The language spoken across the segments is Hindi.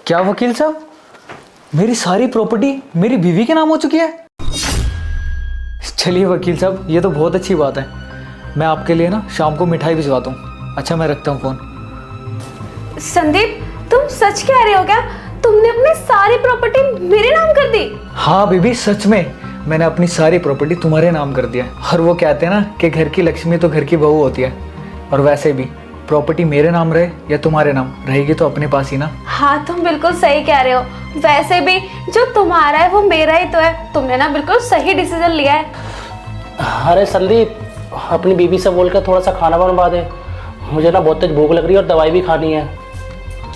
क्या वकील साहब, मेरी सारी प्रॉपर्टी मेरी बीवी के नाम हो चुकी है? चलिए वकील साहब, ये तो बहुत अच्छी बात है। मैं आपके लिए ना शाम को मिठाई भिजवाता हूँ। अच्छा, मैं रखता हूँ फ़ोन। संदीप, तुम सच कह रहे हो क्या? तुमने अपनी सारी प्रॉपर्टी मेरे नाम कर दी? हाँ बीबी, सच में मैंने अपनी सारी प्रॉपर्टी तुम्हारे नाम कर दिया है। और वो कहते हैं ना कि घर की लक्ष्मी तो घर की बहू होती है। और वैसे भी प्रॉपर्टी मेरे नाम रहे या तुम्हारे नाम, रहेगी तो अपने पास ही ना। हाँ, तुम बिल्कुल सही कह रहे हो। वैसे भी जो तुम्हारा है वो मेरा ही तो है। तुमने ना बिल्कुल सही डिसीजन लिया है। अरे संदीप, अपनी बीवी से बोलकर थोड़ा सा खाना बनवा दे। मुझे ना बहुत तेज भूख लग रही है और दवाई भी खानी है।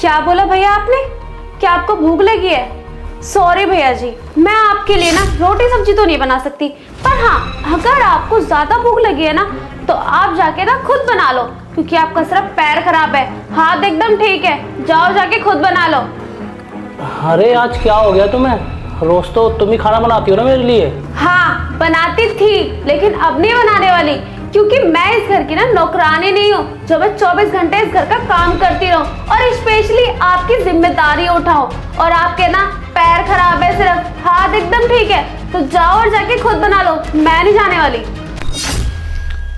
क्या बोला भैया आपने? क्या आपको भूख लगी है? सॉरी भैया जी, मैं आपके लिए ना रोटी सब्जी तो नहीं बना सकती, पर हाँ, अगर आपको ज्यादा भूख लगी है ना तो आप जाके ना खुद बना लो, क्योंकि आपका सिर्फ पैर खराब है, हाथ एकदम ठीक है। जाओ जाके खुद बना लो। अरे आज क्या हो गया तुम्हें? रोज तो तुम ही खाना बनाती हो ना मेरे लिए। हाँ, बनाती थी, लेकिन अब नहीं बनाने वाली, क्योंकि मैं इस घर की ना नौकरानी नहीं हूँ जो मैं 24 घंटे इस घर का काम करती रहूँ और स्पेशली आपकी जिम्मेदारी उठाऊं। और आपके ना पैर खराब है, सिर्फ हाथ एकदम ठीक है, तो जाओ और जाके खुद बना लो। मैं नहीं जाने वाली।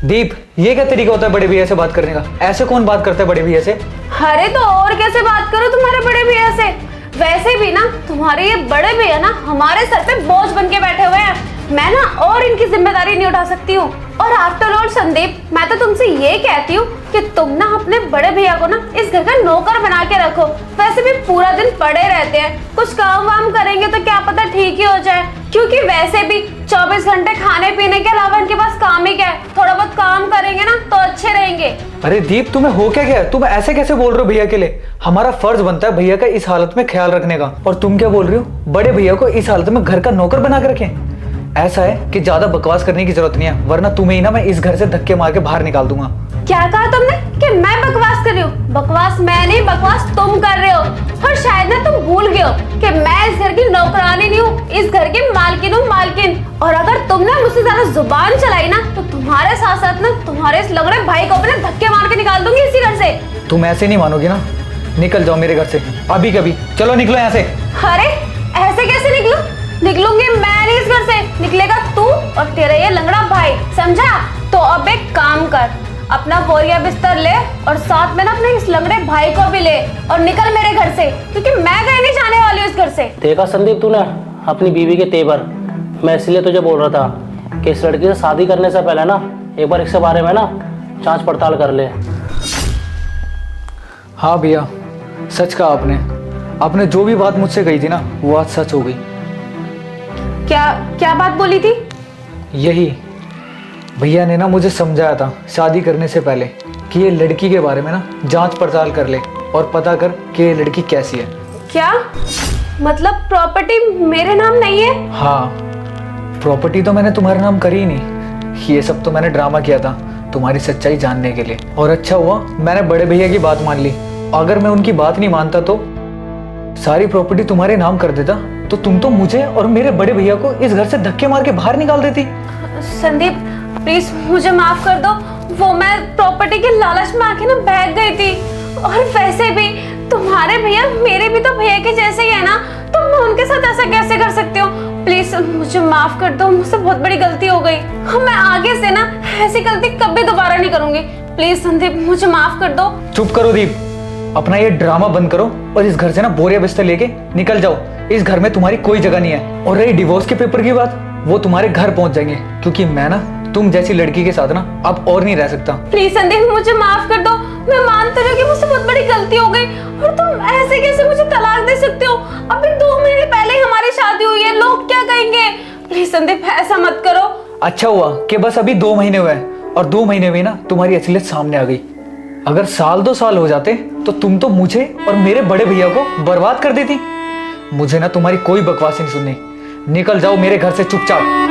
दीप, ये क्या तरीका होता है बड़े भैया से बात करने का? ऐसे कौन बात करता है बड़े भैया से? अरे तो और कैसे बात करो तुम्हारे बड़े भैया से? वैसे भी ना तुम्हारे ये बड़े भैया ना हमारे सर पे बोझ बन के बैठे हुए हैं। मैं ना और इनकी जिम्मेदारी नहीं उठा सकती हूँ। और आफ्टर ऑल संदीप, मैं तो तुमसे ये कहती हूँ कि तुम ना अपने बड़े भैया को ना इस घर का नौकर बना के रखो। वैसे भी पूरा दिन पड़े रहते हैं, कुछ काम वाम करेंगे तो क्या पता ठीक ही हो जाए, क्योंकि वैसे भी 24 घंटे खाने पीने के अलावा इनके पास काम ही क्या है। थोड़ा बहुत काम करेंगे ना तो अच्छे रहेंगे। अरे दीप, तुम्हें हो क्या गया? तुम ऐसे कैसे बोल रहे हो भैया के लिए? हमारा फर्ज बनता है भैया का इस हालत में ख्याल रखने का, और तुम क्या बोल रही हो? बड़े भैया को इस हालत में घर का नौकर बना के रखें? ऐसा है कि ज्यादा बकवास करने की जरूरत नहीं है, वरना तुम्हें ही ना मैं इस घर से धक्के मार के बाहर निकाल दूंगा। क्या कहा तुमने कि मैं बकवास कर रही हूँ? बकवास मैं नहीं, बकवास तुम कर रहे हो। और शायद ना तुम भूल गए हो कि मैं इस घर की नौकरानी नहीं हूँ, इस घर की मालकिन हूँ, मालकिन। और अगर तुमने मुझसे ज्यादा जुबान चलाई ना तो तुम्हारे साथ साथ ना तुम्हारे इस लंगड़े भाई को अपने धक्के मार के निकाल दूंगी इसी घर से। तुम ऐसे नहीं मानोगी ना? निकल जाओ मेरे घर से अभी कभी। चलो निकलो यहाँ से। अरे ऐसे कैसे निकलूं? निकलूंगी मैं नहीं इस घर से, निकलेगा तू और तेरा ये लंगड़ा भाई, समझा? तो अब एक काम कर, अपना बोरिया बिस्तर ले और साथ में ना अपने इस लंगड़े भाई को भी ले और निकल मेरे घर से, क्योंकि मैं कहीं नहीं जाने वाली हूँ इस घर से। देखा संदीप तूने अपनी बीवी के तेवर? मैं इसलिए तुझे बोल रहा था कि इस लड़की से शादी करने से पहले ना एक बार इसके बारे में ना जांच पड़ताल कर ले। हाँ भैया, सच कहा आपने। आपने जो भी बात मुझसे कही थी ना वो आज सच हो गई। क्या क्या बात बोली थी? यही, भैया ने ना मुझे समझाया था शादी करने से पहले कि ये लड़की के बारे में ना जांच पड़ताल कर ले और पता कर कि ये लड़की कैसी है। क्या मतलब प्रॉपर्टी मेरे नाम नहीं है? हाँ, प्रॉपर्टी तो मैंने तुम्हारे नाम करी ही नहीं। ये सब तो मैंने ड्रामा किया था तुम्हारी सच्चाई जानने के लिए। और अच्छा हुआ मैंने बड़े भैया की बात मान ली। अगर मैं उनकी बात नहीं मानता तो सारी प्रॉपर्टी तुम्हारे नाम कर देता, तो तुम तो मुझे और मेरे बड़े भैया को इस घर से धक्के मार के बाहर निकाल देती। संदीप प्लीज मुझे माफ कर दो, वो मैं प्रॉपर्टी के लालच में आके ना बहक गई थी। और वैसे भी तुम्हारे भैया मेरे भी तो भैया के जैसे ही है ना, तो मैं उनके साथ ऐसा कैसे कर सकती हूँ? प्लीज मुझे माफ कर दो, मुझसे बहुत बड़ी गलती हो गई। मैं आगे से ना ऐसी गलती कभी दोबारा नहीं करूंगी। प्लीज संदीप मुझे माफ कर दो। चुप करो दीप, अपना ये ड्रामा बंद करो और इस घर से ना बोरिया बिस्तर लेके निकल जाओ। इस घर में तुम्हारी कोई जगह नहीं है। और रही डिवोर्स के पेपर की बात, वो तुम्हारे घर पहुंच जाएंगे, क्योंकि मैं ना तुम जैसी लड़की के साथ ना अब और नहीं रह सकता। प्लीज संदीप मुझे माफ कर दो। मैं मानती हूँ कि मुझसे बहुत बड़ी गलती हो गई, और तुम ऐसे कैसे मुझे तलाक दे सकते हो? अभी 2 महीने पहले ही हमारी शादी हुई है, लोग क्या कहेंगे? प्लीज संदीप ऐसा मत करो। अच्छा हुआ कि बस अभी 2 महीने हुए हैं, और 2 महीने में ना तुम्हारी असलियत सामने आ गई। अगर 1-2 साल हो जाते तो तुम तो मुझे और मेरे बड़े भैया को बर्बाद कर देती। मुझे ना तुम्हारी कोई बकवास नहीं सुननी। निकल जाओ मेरे घर से चुपचाप।